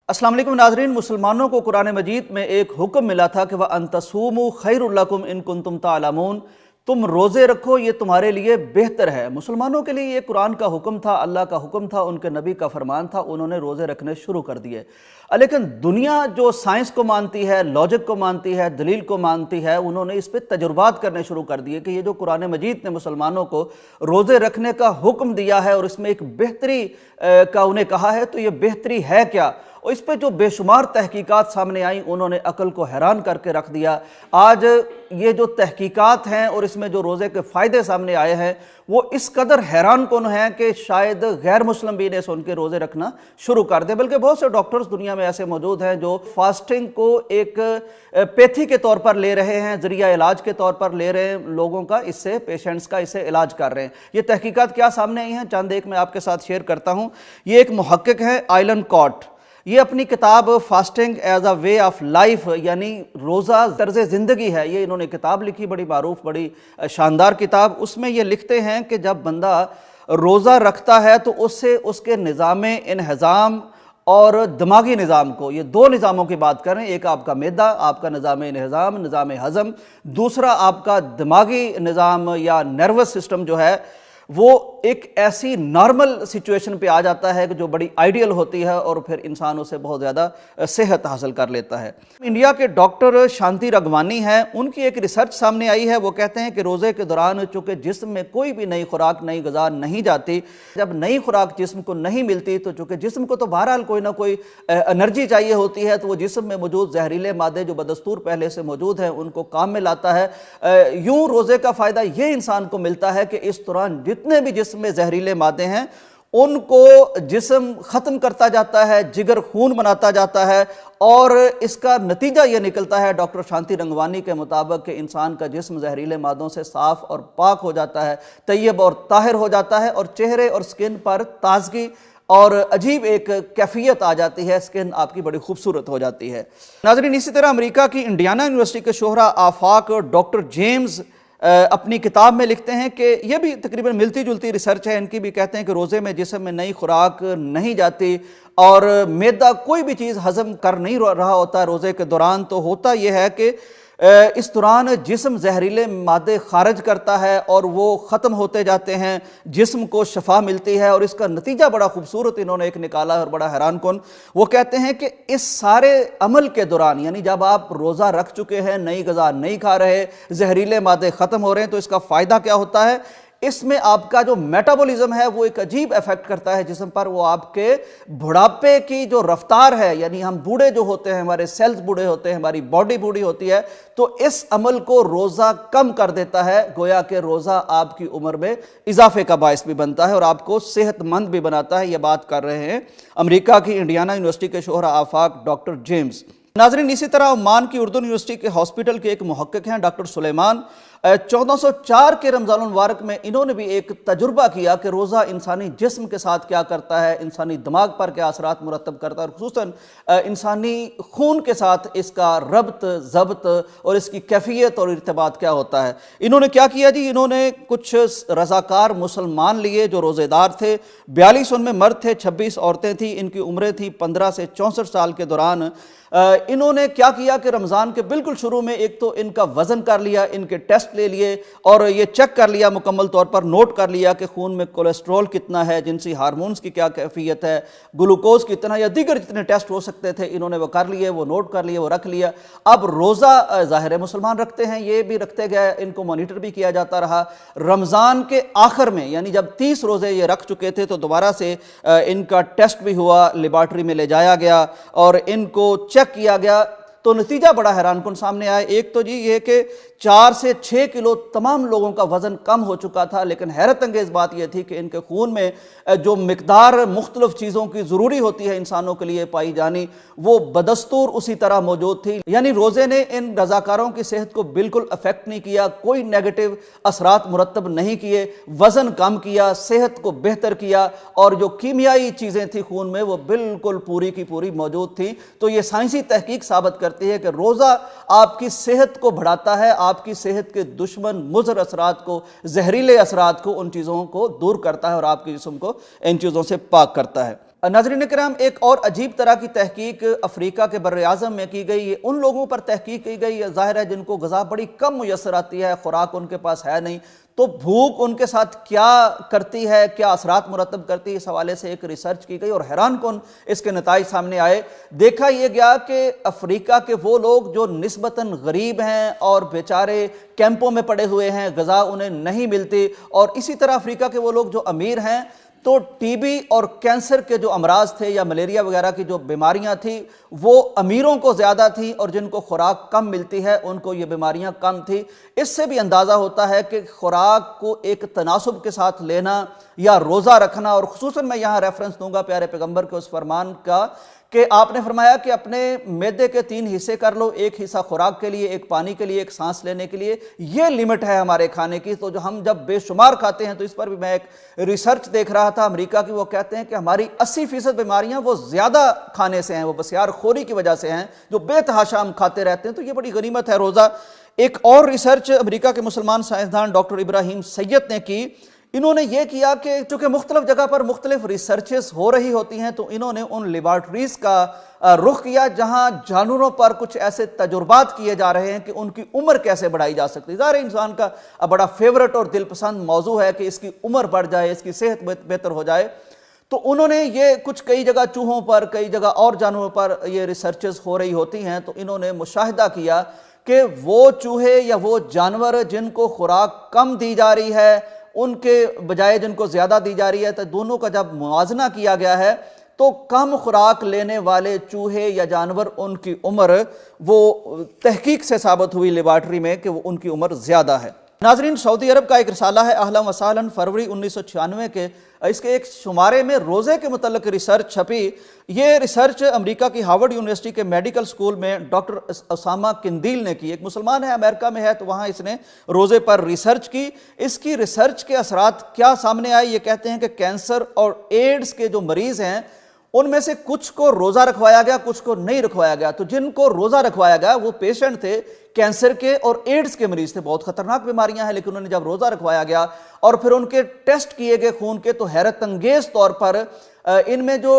अस्सलाम वालेकुम नाज़रीन, मुसलमानों को कुरान मजीद में एक हुक्म मिला था कि वह अंतसूमु खैरुल लकुम इन कुंतुम तालमून, तुम रोज़े रखो, ये तुम्हारे लिए बेहतर है। मुसलमानों के लिए ये कुरान का हुक्म था, अल्लाह का हुक्म था, उनके नबी का फरमान था, उन्होंने रोज़े रखने शुरू कर दिए। लेकिन दुनिया जो साइंस को मानती है, लॉजिक को मानती है, दलील को मानती है, उन्होंने इस पर तजुर्बात करने शुरू कर दिए कि ये जो कुरान मजीद ने मुसलमानों को रोज़े रखने का हुक्म दिया है और इसमें एक बेहतरी का उन्हें कहा है, तो ये बेहतरी है क्या। और इस पर जो बेशुमार तहकीकात सामने आई, उन्होंने अकल को हैरान करके रख दिया। आज ये जो तहकीकात हैं और इसमें जो रोज़े के फ़ायदे सामने आए हैं, वो इस कदर हैरान कौन है कि शायद गैर मुस्लिम भी इन्हें सुन के रोज़े रखना शुरू कर दे। बल्कि बहुत से डॉक्टर्स दुनिया में ऐसे मौजूद हैं जो फास्टिंग को एक पैथी के तौर पर ले रहे हैं, जरिया इलाज के तौर पर ले रहे हैं लोगों का, इससे पेशेंट्स का इससे इलाज कर रहे हैं। ये तहकीकात क्या सामने आई हैं, चंद एक मैं आपके साथ शेयर करता हूँ। ये एक मुहक्किक हैं आइलन कॉट, ये अपनी किताब fasting as a way of life, यानी रोज़ा तर्ज ज़िंदगी है, ये इन्होंने किताब लिखी, बड़ी मारूफ, बड़ी शानदार किताब। उसमें ये लिखते हैं कि जब बंदा रोज़ा रखता है तो उससे उसके निज़ाम इन्हिज़ाम और दिमागी निज़ाम को, ये दो निज़ामों की बात कर रहे हैं, एक आपका मैदा, आपका निज़ाम इन्हिज़ाम, निज़ाम हज़म, दूसरा आपका दिमागी निज़ाम या नर्वस सिस्टम जो है वो एक ऐसी नॉर्मल सिचुएशन पे आ जाता है कि जो बड़ी आइडियल होती है और फिर इंसान उसे बहुत ज़्यादा सेहत हासिल कर लेता है। इंडिया के डॉक्टर शांति रगवानी हैं, उनकी एक रिसर्च सामने आई है। वो कहते हैं कि रोज़े के दौरान चूँकि जिस्म में कोई भी नई खुराक, नई ग़िज़ा नहीं जाती, जब नई खुराक जिस्म को नहीं मिलती तो चूँकि जिस्म को तो बहरहाल कोई ना कोई एनर्जी चाहिए होती है, तो वो जिस्म में मौजूद जहरीले मादे जो बदस्तूर पहले से मौजूद हैं उनको काम में लाता है। यूँ रोज़े का फ़ायदा ये इंसान को मिलता है कि इस दौरान जितने भी जिस्म में जहरीले मादे हैं उनको जिस्म ख़त्म करता जाता है, जिगर खून बनाता जाता है, और इसका नतीजा ये निकलता है डॉक्टर शांति रंगवानी के मुताबिक कि इंसान का जिस्म जहरीले मादों से साफ़ और पाक हो जाता है, तैयब और ताहिर हो जाता है, और चेहरे और स्किन पर ताजगी और अजीब एक कैफियत आ जाती है, स्किन आपकी बड़ी खूबसूरत हो जाती है। नाज़रीन, इसी तरह अमेरिका की इंडियाना यूनिवर्सिटी के शोहरा आफाक डॉक्टर जेम्स अपनी किताब में लिखते हैं कि यह भी तकरीबन मिलती जुलती रिसर्च है इनकी भी। कहते हैं कि रोज़े में जिस्म में नई खुराक नहीं जाती और मैदा कोई भी चीज़ हज़म कर नहीं रहा होता रोज़े के दौरान, तो होता यह है कि इस दौरान जिस्म जहरीले मादे खारिज करता है और वो ख़त्म होते जाते हैं, जिस्म को शफा मिलती है, और इसका नतीजा बड़ा खूबसूरत इन्होंने एक निकाला और बड़ा हैरान कौन। वो कहते हैं कि इस सारे अमल के दौरान, यानी जब आप रोज़ा रख चुके हैं, नई ग़िज़ा नहीं खा रहे, जहरीले मादे ख़त्म हो रहे हैं, तो इसका फ़ायदा क्या होता है, इसमें आपका जो मेटाबॉलिज्म है वो एक अजीब इफेक्ट करता है जिस्म पर। वो आपके बुढ़ापे की जो रफ्तार है, यानी हम बूढ़े जो होते हैं, हमारे सेल्स बूढ़े होते हैं, हमारी बॉडी बूढ़ी होती है, तो इस अमल को रोज़ा कम कर देता है। गोया कि रोज़ा आपकी उम्र में इजाफे का बायस भी बनता है और आपको सेहतमंद भी बनाता है। ये बात कर रहे हैं अमेरिका की इंडियाना यूनिवर्सिटी के शोहरा आफाक डॉक्टर जेम्स। नाज़रीन, इसी तरह ओमान की उर्दू यूनिवर्सिटी के हॉस्पिटल के एक मुहक्किक हैं डॉक्टर सुलेमान। 1404 के रमज़ान मुबारक में इन्होंने भी एक तजुर्बा किया कि रोज़ा इंसानी जिस्म के साथ क्या करता है, इंसानी दिमाग पर क्या असरात मुरतब करता है, और खुसूसन इंसानी खून के साथ इसका रब्त ज़ब्त और इसकी कैफियत और इर्तिबात क्या होता है। इन्होंने क्या किया जी, इन्होंने कुछ रज़ाकार मुसलमान लिए जो रोज़ेदार थे, 42 उनमें मर्द थे, 26 औरतें थीं, इनकी उम्रें थी 15 से 64 साल के दौरान। इन्होंने क्या किया कि रमज़ान के बिल्कुल शुरू में एक तो इनका वज़न कर लिया, इनके टेस्ट ले लिए और ये चेक कर लिया, मुकम्मल तौर पर नोट कर लिया कि खून में कोलेस्ट्रॉल कितना है, जिनसी हार्मोन्स की क्या कैफियत है, ग्लूकोज कितना, या दीगर जितने टेस्ट हो सकते थे इन्होंने वो कर लिए, वो नोट कर लिए, वो रख लिया। अब रोज़ा ज़ाहिर मुसलमान रखते हैं, ये भी रखते गए, इनको मॉनिटर भी किया जाता रहा। रमज़ान के आखिर में, यानी जब 30 रोज़े ये रख चुके थे, तो दोबारा से इनका टेस्ट भी हुआ, लेबॉर्ट्री में ले जाया गया और इनको चेक किया गया, तो नतीजा बड़ा हैरान कुन सामने आया। एक तो जी ये कि 4 से 6 किलो तमाम लोगों का वज़न कम हो चुका था, लेकिन हैरत अंगेज़ बात यह थी कि इनके खून में जो मिकदार मुख्तलिफ चीज़ों की ज़रूरी होती है इंसानों के लिए पाई जानी, वो बदस्तूर उसी तरह मौजूद थी। यानी रोज़े ने इन रज़ाकारों की सेहत को बिल्कुल अफेक्ट नहीं किया, कोई नेगेटिव असरात मुरतब नहीं किए, वज़न कम किया, सेहत को बेहतर किया, और जो कीमियाई चीज़ें थी खून में वो बिल्कुल पूरी की पूरी मौजूद थी। तो ये साइंसी तहकीक साबित करती है कि रोज़ा आपकी सेहत को बढ़ाता है, आपकी सेहत के दुश्मन मुज़र असरात को, जहरीले असरात को, उन चीज़ों को दूर करता है और आपके जिस्म को इन चीज़ों से पाक करता है। नाज़रीन किराम, एक और अजीब तरह की तहकीक अफ्रीका के बर्र आज़म में की गई है। उन लोगों पर तहकीक की गई है, ज़ाहिर है जिनको ग़िज़ा बड़ी कम मुयसर आती है, खुराक उनके पास है नहीं, तो भूख उनके साथ क्या करती है, क्या असरात मुरतब करती है, इस हवाले से एक रिसर्च की गई और हैरान कौन इसके नताइज सामने आए। देखा यह गया कि अफ्रीका के वो लोग जो निस्बतन गरीब हैं और बेचारे कैंपों में पड़े हुए हैं, ग़िज़ा उन्हें नहीं मिलती, और इसी तरह अफ्रीका के वो लोग जो अमीर हैं तो टीबी और कैंसर के जो अमराज थे या मलेरिया वगैरह की जो बीमारियां थी वो अमीरों को ज़्यादा थी, और जिनको खुराक कम मिलती है उनको ये बीमारियां कम थी। इससे भी अंदाज़ा होता है कि खुराक को एक तनासुब के साथ लेना या रोज़ा रखना, और ख़ुसूसन मैं यहाँ रेफरेंस दूंगा प्यारे पैगम्बर के उस फरमान का कि आपने फरमाया कि अपने मैदे के 3 हिस्से कर लो, एक हिस्सा खुराक के लिए, एक पानी के लिए, एक सांस लेने के लिए। ये लिमिट है हमारे खाने की। तो जो हम जब बेशुमार खाते हैं, तो इस पर भी मैं एक रिसर्च देख रहा था अमेरिका की, वो कहते हैं कि हमारी 80% बीमारियां वो ज़्यादा खाने से हैं, वो बसियार खोरी की वजह से हैं, जो बेतहाशा हम खाते रहते हैं। तो ये बड़ी गनीमत है रोज़ा। एक और रिसर्च अमेरिका के मुसलमान साइंसदान डॉक्टर इब्राहिम सैयद ने की। इन्होंने ये किया कि चूंकि मुख्तलिफ जगह पर मुख्तलिफ रिसर्चेस हो रही होती हैं, तो इन्होंने उन लेबॉर्ट्रीज का रुख किया जहां जानवरों पर कुछ ऐसे तजुर्बात किए जा रहे हैं कि उनकी उम्र कैसे बढ़ाई जा सकती है। ज़ाहिर इंसान का बड़ा फेवरेट और दिलपसंद मौजू है कि इसकी उम्र बढ़ जाए, इसकी सेहत बेहतर हो जाए। तो उन्होंने ये कुछ कई जगह चूहों पर, कई जगह और जानवरों पर ये रिसर्चेस हो रही होती हैं, तो इन्होंने मुशाहिदा किया कि वो चूहे या वो जानवर जिनको खुराक कम दी जा रही है उनके बजाय जिनको ज़्यादा दी जा रही है, तो दोनों का जब मुआवजना किया गया है तो कम खुराक लेने वाले चूहे या जानवर, उनकी उम्र वो तहकीक से साबित हुई लेबॉर्ट्री में कि वो उनकी उम्र ज़्यादा है। नाजरीन, सऊदी अरब का एक रिसाला है अहलन वसालन, फरवरी 1996 के, इसके एक शुमारे में रोज़े के मुतल्लिक रिसर्च छपी। ये रिसर्च अमेरिका की हार्वर्ड यूनिवर्सिटी के मेडिकल स्कूल में डॉक्टर उसामा किंदील ने की। एक मुसलमान है, अमेरिका में है, तो वहाँ इसने रोज़े पर रिसर्च की। इसकी रिसर्च के असरात क्या सामने आए, ये कहते हैं कि कैंसर और एड्स के जो मरीज़ हैं उनमें से कुछ को रोज़ा रखवाया गया, कुछ को नहीं रखवाया गया। तो जिनको रोज़ा रखवाया गया वो पेशेंट थे कैंसर के और एड्स के मरीज थे, बहुत खतरनाक बीमारियां हैं, लेकिन उन्हें जब रोज़ा रखवाया गया और फिर उनके टेस्ट किए गए खून के, तो हैरत अंगेज तौर पर इनमें जो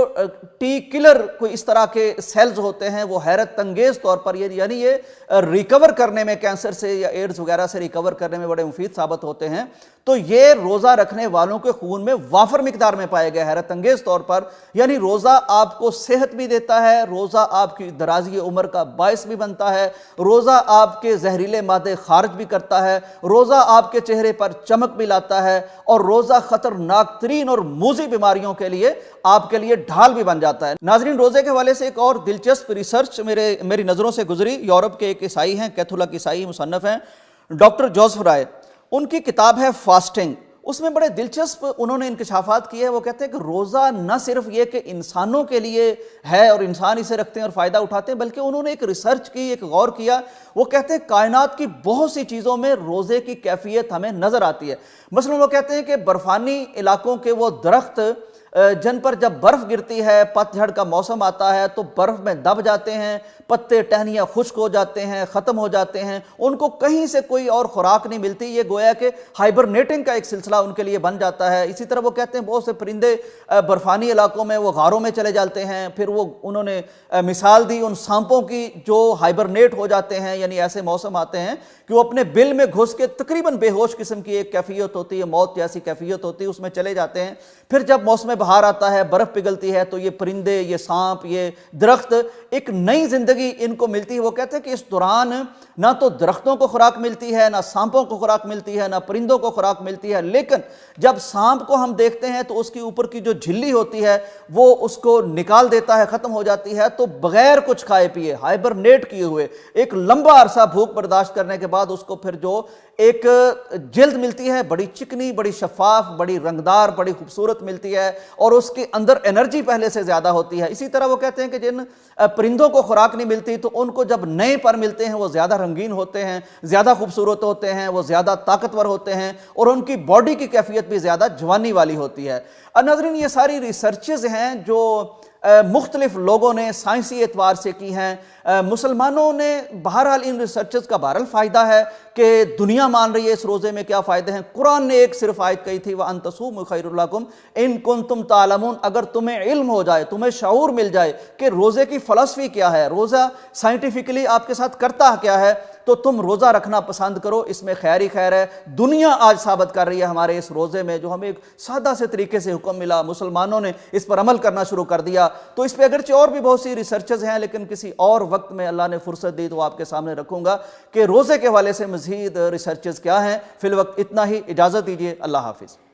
टी किलर कोई इस तरह के सेल्स होते हैं वो हैरत अंगेज तौर पर यानी ये रिकवर करने में, कैंसर से या एड्स वगैरह से रिकवर करने में बड़े मुफीद साबित होते हैं। तो ये रोज़ा रखने वालों के खून में वाफर मिकदार में पाए गए, हैरत अंगेज तौर पर। यानी रोज़ा आपको सेहत भी देता है, रोज़ा आपकी दराजी उम्र का बायस भी बनता है, रोज़ा आपके जहरीले मादे खारिज भी करता है, रोज़ा आपके चेहरे पर चमक भी लाता है, और रोज़ा खतरनाक तरीन और मूजी बीमारियों के लिए आपके लिए ढाल भी बन जाता है। नाजरीन, रोज़े के हवाले से एक और दिलचस्प रिसर्च मेरी नज़रों से गुजरी। यूरोप के एक ईसाई हैं, कैथोलिक ईसाई मुसन्नफ हैं, डॉक्टर जोसेफ राय। उनकी किताब है फास्टिंग। उसमें बड़े दिलचस्प उन्होंने इंकशाफात किए हैं। वो कहते हैं कि रोज़ा न सिर्फ ये कि इंसानों के लिए है और इंसान इसे रखते हैं और फ़ायदा उठाते हैं, बल्कि उन्होंने एक रिसर्च की, एक गौर किया। वो कहते हैं कायनात की बहुत सी चीज़ों में रोज़े की कैफियत हमें नज़र आती है। मसलन वो कहते हैं कि बर्फ़ानी इलाकों के वो दरख्त जिन पर जब बर्फ़ गिरती है, पतझड़ का मौसम आता है, तो बर्फ़ में दब जाते हैं, पत्ते टहनियाँ खुश्क हो जाते हैं, ख़त्म हो जाते हैं, उनको कहीं से कोई और खुराक नहीं मिलती। ये गोया कि हाइबरनेटिंग का एक सिलसिला उनके लिए बन जाता है। इसी तरह वो कहते हैं बहुत से परिंदे बर्फ़ानी इलाकों में वो गारों में चले जाते हैं। फिर वो उन्होंने मिसाल दी उन सांपों की जो हाइबरनेट हो जाते हैं, यानी ऐसे मौसम आते हैं कि वो अपने बिल में घुस के तकरीबन बेहोश किस्म की एक कैफियत होती है, मौत जैसी कैफियत होती है, उसमें चले जाते हैं। फिर जब मौसम बहार आता है, बर्फ़ पिघलती है, तो ये परिंदे, ये सांप, ये दरख्त, एक नई जिंदगी इनको मिलती है। वो कहते हैं कि इस दौरान ना तो दरख्तों को खुराक मिलती है, ना सांपों को खुराक मिलती है, ना परिंदों को खुराक मिलती है, लेकिन जब सांप को हम देखते हैं तो उसकी ऊपर की जो झिल्ली होती है वो उसको निकाल देता है, ख़त्म हो जाती है। तो बगैर कुछ खाए पिए, हाइबरनेट किए हुए, एक लंबा अरसा भूख बर्दाश्त करने के बाद उसको फिर जो एक जिल्द मिलती है, बड़ी चिकनी, बड़ी शफाफ, बड़ी रंगदार, बड़ी खूबसूरत मिलती है, और उसके अंदर एनर्जी पहले से ज़्यादा होती है। इसी तरह वो कहते हैं कि जिन परिंदों को खुराक नहीं मिलती, तो उनको जब नए पर मिलते हैं वो ज़्यादा रंगीन होते हैं, ज़्यादा खूबसूरत होते हैं, वो ज़्यादा ताकतवर होते हैं, और उनकी बॉडी की कैफियत भी ज़्यादा जवानी वाली होती है। नाज़रीन, ये सारी रिसर्चेज़ हैं जो मुख्तलिफ लोगों ने साइंसी एतबार से की हैं। मुसलमानों ने बहरहाल इन रिसर्चेस का बहरहाल फ़ायदा है कि दुनिया मान रही है इस रोज़े में क्या फ़ायदे हैं। कुरान ने एक सिर्फ आयत कही थी, वह अन तसूमू खैरुल लकुम इन कुंतुम तालमून, अगर तुम्हें इल्म हो जाए, तुम्हें शऊर मिल जाए कि रोज़े की फ़लसफ़ी क्या है, रोज़ा साइंटिफिकली आपके साथ करता क्या है, तो तुम रोज़ा रखना पसंद करो, इसमें खैर ही खैर है। दुनिया आज साबित कर रही है हमारे इस रोज़े में, जो हमें एक सादा से तरीके से हुक्म मिला, मुसलमानों ने इस पर अमल करना शुरू कर दिया। तो इस पर अगरचे और भी बहुत सी रिसर्चेज हैं, लेकिन किसी और वक्त में अल्लाह ने फुर्सत दी तो आपके सामने रखूंगा कि रोज़े के हवाले से मज़ीद रिसर्चेज क्या हैं। फिल वक्त इतना ही, इजाज़त दीजिए, अल्लाह हाफिज़।